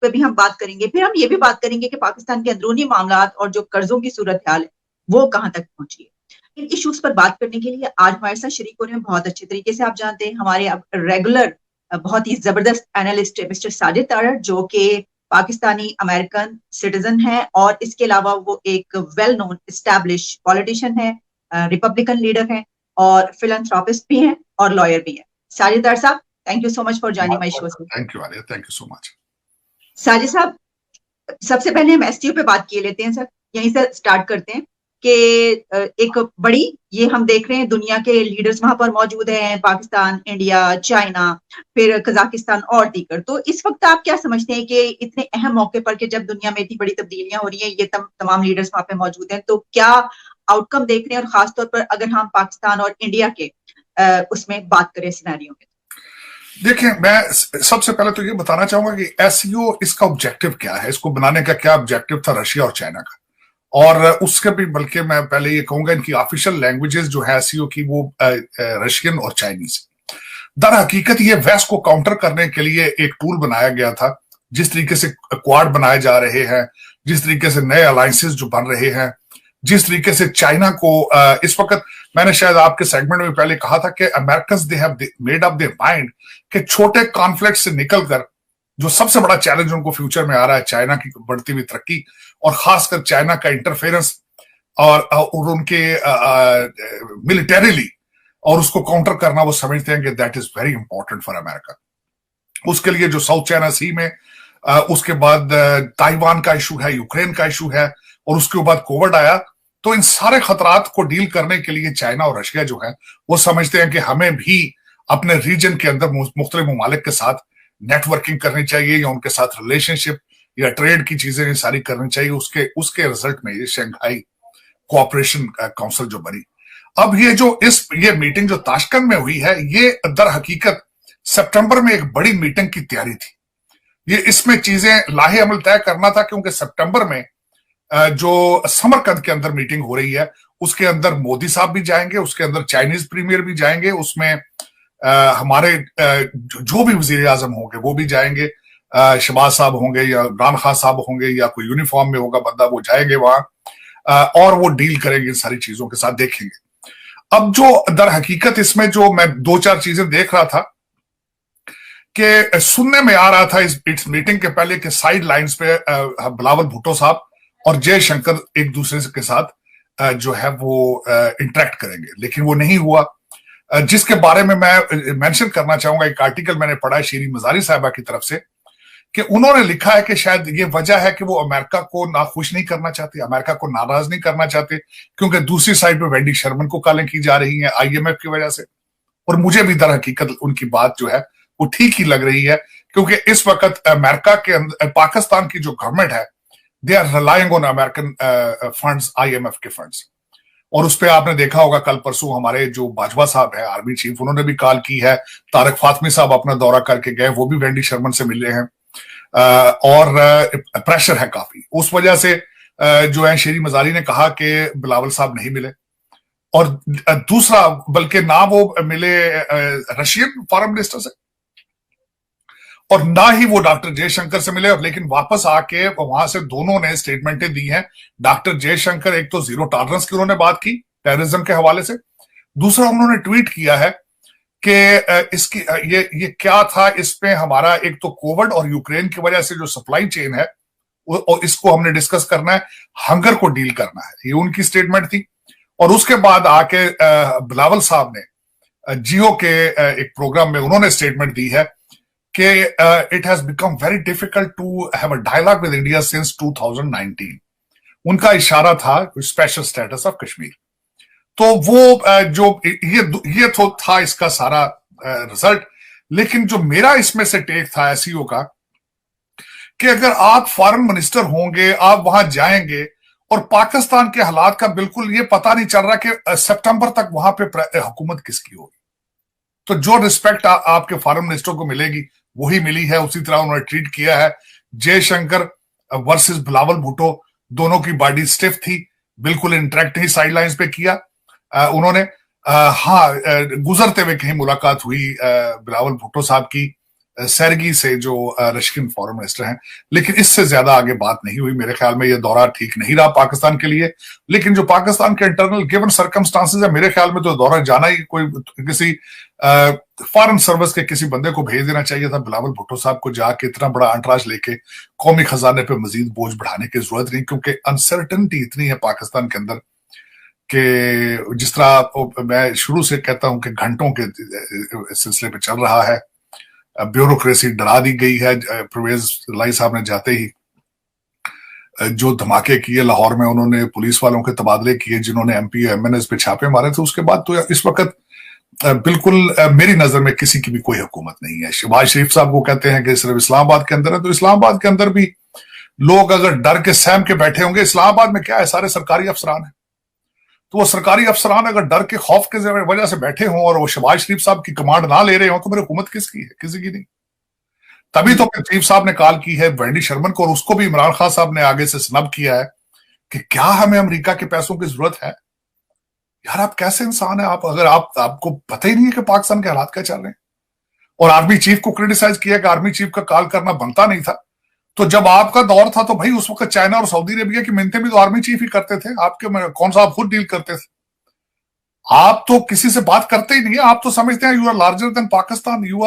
पे भी हम बात करेंगे। फिर हम ये भी बात करेंगे कि पाकिस्तान के अंदरूनी मामलात और जो कर्जों की सूरत हाल है वो कहाँ तक पहुंची है। इन इश्यूज पर बात करने के लिए आज हमारे साथ शरीक हो रहे हैं, बहुत अच्छे तरीके से आप जानते हैं, हमारे अब रेगुलर बहुत ही जबरदस्त एनालिस्ट मिस्टर साजिद तारड़, जो कि पाकिस्तानी अमेरिकन सिटीजन है और इसके अलावा वो एक वेल नोन एस्टैब्लिश पॉलिटिशियन है, रिपब्लिकन लीडर है और फिलंथ्रोपिस्ट भी हैं और लॉयर भी हैं। साजिद तारड़ साहब, thank you so much for joining my show. Thank you Alia, thank you so much. Sajid साहब, सबसे पहले हम एसटीओ पे बात किए लेते हैं सर, यहीं से स्टार्ट करते हैं कि एक बड़ी, ये हम देख रहे हैं दुनिया के लीडर्स वहां पर मौजूद हैं, पाकिस्तान, इंडिया, चाइना, फिर कजाकिस्तान और दीगर। तो इस वक्त आप क्या समझते हैं कि इतने अहम मौके पर कि जब दुनिया में इतनी बड़ी तब्दीलियां हो रही हैं, ये तमाम लीडर्स वहां पे मौजूद हैं, तो क्या आउटकम देख रहे हैं, और खासतौर पर अगर हम पाकिस्तान और इंडिया के उसमें बात करें सिनेरियो में? देखिए, मैं सबसे पहले तो ये बताना चाहूंगा कि एसईओ इसका ऑब्जेक्टिव क्या है, इसको बनाने का क्या ऑब्जेक्टिव था रशिया और चाइना का, और उसके भी बल्कि मैं पहले ये कहूंगा इनकी ऑफिशियल लैंग्वेजेस जो है एसईओ की वो रशियन और चाइनीज। दर हकीकत ये वेस्ट को काउंटर करने के लिए एक टूल बनाया गया था। जिस तरीके से क्वाड बनाए जा रहे हैं, जिस तरीके से नए अलायंसेस जो बन रहे हैं, जिस तरीके से चाइना को इस वक्त, मैंने शायद आपके सेगमेंट में पहले कहा था कि Americans they have made up their mind कि छोटे कॉन्फ्लिक्ट से निकलकर जो सबसे बड़ा चैलेंज उनको फ्यूचर में आ रहा है, चाइना की बढ़ती हुई तरक्की और खासकर चाइना का इंटरफेरेंस और उनके मिलिटरीली और उसको काउंटर करना, वो समझते हैं कि that is very important for America. उसके लिए जो साउथ चाइना सी में उसके बाद ताइवान का इशू है, यूक्रेन का इशू है, और उसके बाद कोविड आया, तो इन सारे खतरात को डील करने के लिए चाइना और रशिया जो है वो समझते हैं कि हमें भी अपने रीजन के अंदर मुख्तलिफ ममालिक के साथ नेटवर्किंग करनी चाहिए या उनके साथ रिलेशनशिप या ट्रेड की चीजें सारी करनी चाहिए। उसके रिजल्ट में ये शंघाई कोऑपरेशन काउंसिल जो बनी। अब ये मीटिंग जो ताशकंद में हुई है, ये दर हकीकत सितंबर में एक बड़ी मीटिंग की तैयारी थी। ये इसमें चीजें लाहे अमल तय करना था, क्योंकि सितंबर में जो समरकंद के अंदर मीटिंग हो रही है उसके अंदर मोदी साहब भी जाएंगे, उसके अंदर चाइनीज प्रीमियर भी जाएंगे, उसमें हमारे जो भी वजीर आजम होंगे वो भी जाएंगे, शहबाज साहब होंगे या इमरान खान साहब होंगे या कोई यूनिफॉर्म में होगा बंदा, वो जाएंगे वहां और वो डील करेंगे इन सारी चीजों के साथ, देखेंगे। अब जो दर हकीकत इसमें जो मैं दो चार चीजें देख रहा था कि सुनने में आ रहा था इस मीटिंग के पहले कि साइड लाइंस पे बिलावल भुट्टो साहब और जयशंकर एक दूसरे के साथ जो है वो इंटरेक्ट करेंगे, लेकिन वो नहीं हुआ। जिसके बारे में मैं मेंशन करना चाहूंगा, एक आर्टिकल मैंने पढ़ा है शीरी मजारी साहबा की तरफ से कि उन्होंने लिखा है कि शायद ये वजह है कि वो अमेरिका को नाखुश नहीं करना चाहते, अमेरिका को नाराज नहीं करना चाहते, क्योंकि दूसरी साइड पे वेंडी शर्मन को कालें की जा रही हैं आईएमएफ की वजह से। और मुझे भी दर हकीकत उनकी बात जो है वो ठीक ही लग रही है, क्योंकि इस वक्त अमेरिका के अंदर पाकिस्तान की जो गवर्नमेंट है they are relying on American funds, IMF के फंड्स। और उस पर आपने देखा होगा कल परसों हमारे जो बाजवा साहब है आर्मी चीफ, उन्होंने भी कॉल की है, तारक फातमी साहब अपना दौरा करके गए, वो भी वेंडी शर्मन से मिले हैं और प्रेशर है काफी। उस वजह से जो है शेरी मजारी ने कहा कि बिलावल साहब नहीं मिले, और दूसरा बल्कि ना वो मिले रशियन फॉरेन मिनिस्टर से और ना ही वो डॉक्टर जयशंकर से मिले, लेकिन वापस आके वहां से दोनों ने स्टेटमेंटें दी हैं। डॉक्टर जयशंकर एक तो जीरो टॉलरेंस की उन्होंने बात की टेररिज्म के हवाले से, दूसरा उन्होंने ट्वीट किया है कि इसकी ये क्या था, इसमें हमारा एक तो कोविड और यूक्रेन की वजह से जो सप्लाई चेन है और इसको हमने डिस्कस करना है, हंगर को डील करना है, ये उनकी स्टेटमेंट थी। और उसके बाद आके बिलावल साहब ने जियो के एक प्रोग्राम में उन्होंने स्टेटमेंट दी है कि it has become very difficult to have a dialogue with India since 2019। उनका इशारा था स्पेशल स्टेटस ऑफ कश्मीर। तो वो जो ये तो था इसका सारा रिजल्ट। लेकिन जो मेरा इसमें से टेक था एसईओ का कि अगर आप फॉरेन मिनिस्टर होंगे, आप वहां जाएंगे और पाकिस्तान के हालात का बिल्कुल ये पता नहीं चल रहा कि सितंबर तक वहां पे हुकूमत किसकी होगी, तो जो रिस्पेक्ट आपके फॉरेन मिनिस्टर को मिलेगी वही मिली है, उसी तरह उन्होंने ट्रीट किया है। जयशंकर वर्सेस बिलावल भुट्टो, दोनों की बॉडी स्टिफ थी, बिल्कुल इंटरेक्ट ही साइडलाइंस पे किया उन्होंने। हाँ, गुजरते हुए कहीं मुलाकात हुई बिलावल भुट्टो साहब की सरगी से, जो रशियन फॉरेन मिनिस्टर हैं। लेकिन इससे ज्यादा आगे बात नहीं हुई। मेरे ख्याल में यह दौरा ठीक नहीं रहा पाकिस्तान के लिए। लेकिन जो पाकिस्तान के इंटरनल गिवन सर्कमस्टांसेस है, मेरे ख्याल में तो दौरा जाना ही, कोई किसी फॉरेन सर्विस के किसी बंदे को भेज देना चाहिए था, बिलावल भुट्टो साहब को, जाके इतना बड़ा अंतराज लेके कौमी खजाने पे मजीद बोझ बढ़ाने की जरूरत नहीं, क्योंकि अनसर्टनिटी इतनी है पाकिस्तान के अंदर कि जिस तरह मैं शुरू से कहता हूं कि घंटों के सिलसिले पे चल रहा है। ब्यूरोक्रेसी डरा दी गई है। परवेज लाई साहब ने जाते ही जो धमाके किए लाहौर में, उन्होंने पुलिस वालों के तबादले किए जिन्होंने एमपी एमएनएस पे छापे मारे थे। उसके बाद तो इस वक्त बिल्कुल मेरी नजर में किसी की भी कोई हुकूमत नहीं है। शहबाज शरीफ साहब को कहते हैं कि सिर्फ इस्लामाबाद के अंदर है, तो इस्लामाबाद के अंदर भी लोग अगर डर के सहम के बैठे होंगे, इस्लामाबाद में क्या है, सारे सरकारी अफसरान है, तो वो सरकारी अफसरान अगर डर के खौफ के वजह से बैठे हों और वो शहबाज शरीफ साहब की कमांड ना ले रहे हो, तो मेरी हुकूमत किसकी है? किसी की नहीं। तभी तो चीफ साहब ने कॉल की है वेंडी शर्मन को, और उसको भी इमरान खान साहब ने आगे से स्नब किया है कि क्या हमें अमेरिका के पैसों की जरूरत है। यार आप कैसे इंसान है? आप अगर आपको पता ही नहीं है कि पाकिस्तान के हालात क्या चल रहे हैं। और आर्मी चीफ को क्रिटिसाइज किया कि आर्मी चीफ का कॉल करना बनता नहीं था। तो जब आपका दौर था तो भाई उस वक्त चाइना और सऊदी अरेबिया की मिन्नतें भी तो आर्मी चीफ ही करते थे। आपके कौन सा आप खुद डील करते थे? आप तो किसी से बात करते ही नहीं है। आप तो समझते हैं you are larger than Pakistan, you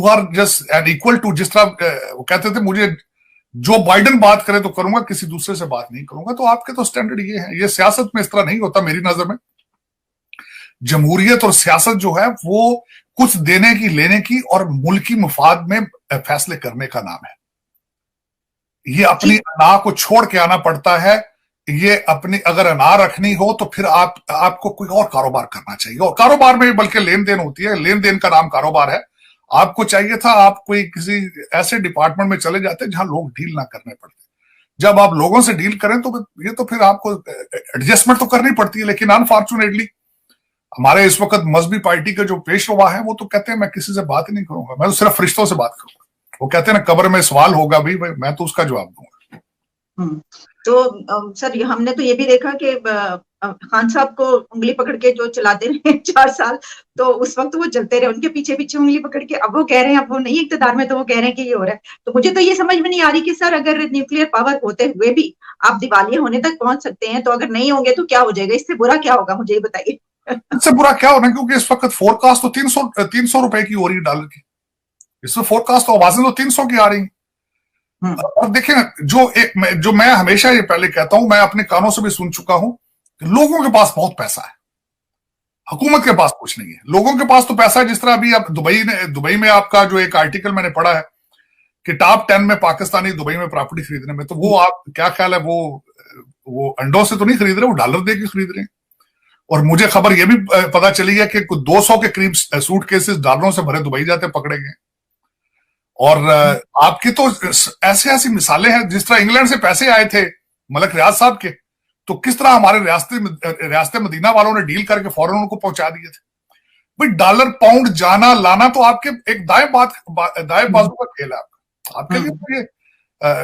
are just an equal to, जिस तरह वो कहते थे मुझे जो बाइडन बात करे तो करूंगा, किसी दूसरे से बात नहीं करूंगा। तो आपके तो स्टैंडर्ड ये है। ये सियासत में इस तरह नहीं होता मेरी नजर में। जमहूरियत और सियासत जो है वो कुछ देने की, लेने की और मुल्की मफाद में फैसले करने का नाम है। ये अपनी अना को छोड़ के आना पड़ता है। ये अपनी अगर अना रखनी हो तो फिर आपको कोई और कारोबार करना चाहिए, और कारोबार में बल्कि लेन देन होती है, लेन देन का नाम कारोबार है। आपको चाहिए था आप कोई किसी ऐसे डिपार्टमेंट में चले जाते जहां लोग डील ना करने पड़ते। जब आप लोगों से डील करें तो ये तो फिर आपको एडजस्टमेंट तो करनी पड़ती है। लेकिन अनफॉर्चुनेटली हमारे इस वक्त मजहबी पार्टी के जो पेशवा है वो तो कहते हैं मैं किसी से बात ही नहीं करूंगा, मैं तो सिर्फ फरिश्तों से बात करूंगा। वो कहते हैं ना कब्र में सवाल होगा भी, भाई मैं तो उसका जवाब दूंगा। तो सर हमने तो ये भी देखा कि खान साहब को उंगली पकड़ के जो चलाते रहे 4 साल, तो उस वक्त वो चलते रहे उनके पीछे पीछे उंगली पकड़ के। अब वो कह रहे हैं, अब वो नहीं इक़्तिदार में, तो वो कह रहे हैं कि ये हो रहा है। तो मुझे तो ये समझ में नहीं आ रही कि सर अगर न्यूक्लियर पावर होते हुए भी आप दिवालिया होने तक पहुंच सकते हैं, तो अगर नहीं होंगे तो क्या हो जाएगा? इससे बुरा क्या होगा, मुझे ये बताइए। इससे बुरा क्या होना, क्योंकि इस वक्त फोरकास्ट तो 300 रुपए की हो रही है डॉलर की। इसमें फोरकास्ट तो आवाजें तो 300 की आ रही। और देखिए जो मैं हमेशा ये पहले कहता हूं, मैं अपने कानों से भी सुन चुका हूं, लोगों के पास बहुत पैसा है, हुकूमत के पास कुछ नहीं है। लोगों के पास तो पैसा है, जिस तरह अभी आप दुबई में आपका जो एक आर्टिकल मैंने पढ़ा है कि टॉप 10 में पाकिस्तानी दुबई में प्रॉपर्टी खरीदने में, तो वो आप क्या ख्याल है, वो अंडों से तो नहीं खरीद रहे, वो डॉलर दे के खरीद रहे हैं। और मुझे खबर यह भी पता चली है कि 200 के करीब सूट केसेस डॉलरों से भरे दुबई जाते पकड़े गए। और आपकी तो ऐसी ऐसी मिसालें हैं, जिस तरह इंग्लैंड से पैसे आए थे मलक रियाज साहब के, तो किस तरह हमारे रियासत मदीना वालों ने डील करके फौरन उनको पहुंचा दिए थे। भाई डॉलर पाउंड जाना लाना तो आपके एक दाएं बाजू का खेल है आपके लिए। तो ये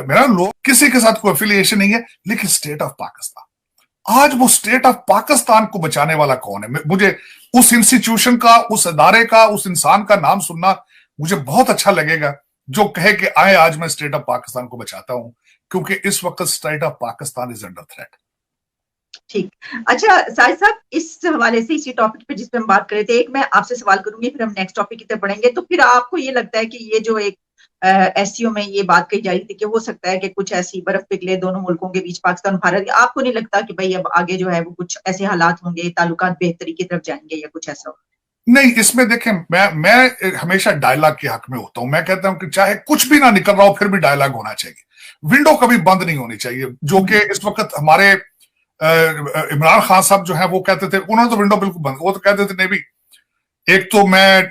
मेरा लोग किसी के साथ कोई एफिलिएशन नहीं है। लेकिन स्टेट ऑफ पाकिस्तान, आज वो स्टेट ऑफ पाकिस्तान को बचाने वाला कौन है? मुझे उस इंस्टीट्यूशन का, उस अदारे का, उस इंसान का नाम सुनना मुझे बहुत अच्छा लगेगा जो कहे कि आए आज मैं स्टेट ऑफ पाकिस्तान को बचाता हूं, क्योंकि इस वक्त state of Pakistan is under threat. ठीक, अच्छा साहिद साहब, इस हवाले से इसी टॉपिक पे जिस पे हम बात कर रहे थे, एक मैं आपसे सवाल करूंगी, फिर हम नेक्स्ट टॉपिक की तरफ बढ़ेंगे। तो फिर आपको ये लगता है कि ये जो एक एससीओ में ये बात कही जा रही थी कि हो सकता है कि कुछ ऐसी बर्फ पिघले दोनों मुल्कों के बीच, पाकिस्तान भारत, आपको नहीं लगता कि भाई अब आगे जो है वो कुछ ऐसे हालात होंगे, ताल्लुकात बेहतरी की तरफ जाएंगे या कुछ ऐसा होगा? नहीं, इसमें देखें मैं हमेशा डायलॉग के हक में होता हूं। मैं कहता हूं कि चाहे कुछ भी ना निकल रहा हो फिर भी डायलॉग होना चाहिए। विंडो कभी बंद नहीं होनी चाहिए, जो कि इस वक्त हमारे इमरान खान साहब जो है वो कहते थे, उन्होंने तो विंडो बिल्कुल बंद, वो तो कहते थे नहीं भी, एक तो मैं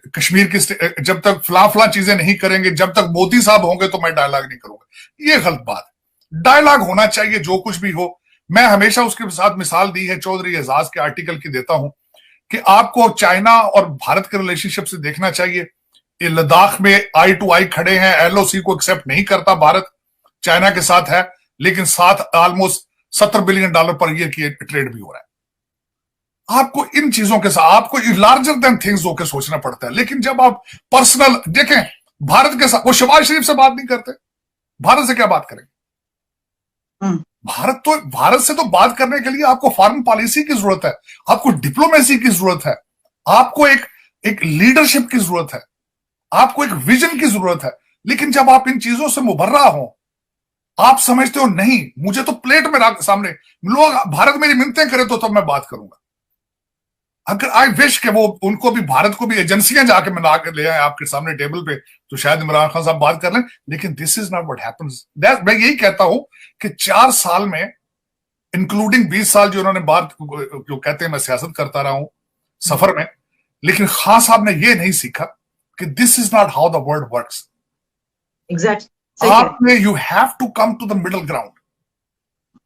कश्मीर की जब तक फला चीजें नहीं करेंगे, जब तक मोदी साहब होंगे तो मैं डायलॉग नहीं करूंगा। ये गलत बात है। डायलॉग होना चाहिए जो कुछ भी हो। मैं हमेशा उसके साथ मिसाल दी है चौधरी एजाज के आर्टिकल की देता हूं कि आपको चाइना और भारत के रिलेशनशिप से देखना चाहिए। ये लद्दाख में आई टू आई खड़े हैं, एलओसी को एक्सेप्ट नहीं करता भारत, चाइना के साथ है, लेकिन साथ ऑलमोस्ट $70 बिलियन पर ईयर की ट्रेड भी हो रहा है। आपको इन चीजों के साथ आपको लार्जर देन थिंग्स होकर सोचना पड़ता है। लेकिन जब आप पर्सनल देखें, भारत के साथ वो शहबाज शरीफ से बात नहीं करते, भारत से क्या बात करेंगे? भारत से तो बात करने के लिए आपको फॉरेन पॉलिसी की जरूरत है, आपको डिप्लोमेसी की जरूरत है, आपको एक लीडरशिप की जरूरत है, आपको एक विजन की जरूरत है। लेकिन जब आप इन चीजों से मुबर्रा हो, आप समझते हो नहीं मुझे तो प्लेट में रख सामने लोग भारत मेरी मिन्नतें करे तो तब मैं बात करूंगा। अगर आई विश के वो उनको भी भारत को भी एजेंसियां जाके मिला के ले आए आपके सामने टेबल पे, तो शायद इमरान खान साहब बात कर लें। लेकिन this is not what happens. मैं यही कहता हूं कि 4 साल में इंक्लूडिंग 20 साल जो उन्होंने बात जो कहते हैं मैं सियासत करता रहा हूं सफर में, लेकिन खान साहब ने ये नहीं सीखा कि this is not how the world works. आपने you have to come to the middle ground.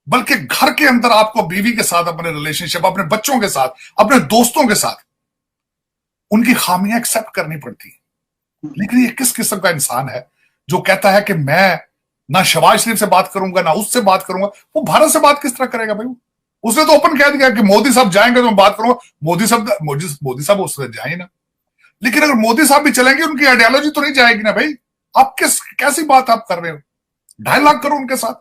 बल्कि घर के अंदर आपको बीवी के साथ अपने रिलेशनशिप, अपने बच्चों के साथ, अपने दोस्तों के साथ उनकी खामियां एक्सेप्ट करनी पड़ती है। लेकिन ये किस किस्म का इंसान है जो कहता है कि मैं ना शहबाज शरीफ से बात करूंगा ना उससे बात करूंगा? वो भारत से बात किस तरह करेगा भाई? उसने तो ओपन कह दिया कि मोदी साहब जाएंगे तो मैं बात करूंगा। मोदी साहब उससे जाए ना। लेकिन अगर मोदी साहब भी चलेंगे उनकी आइडियोलॉजी तो नहीं जाएगी ना भाई। आप कैसी बात आप कर रहे हो? 2.5 लाख करोड़ उनके साथ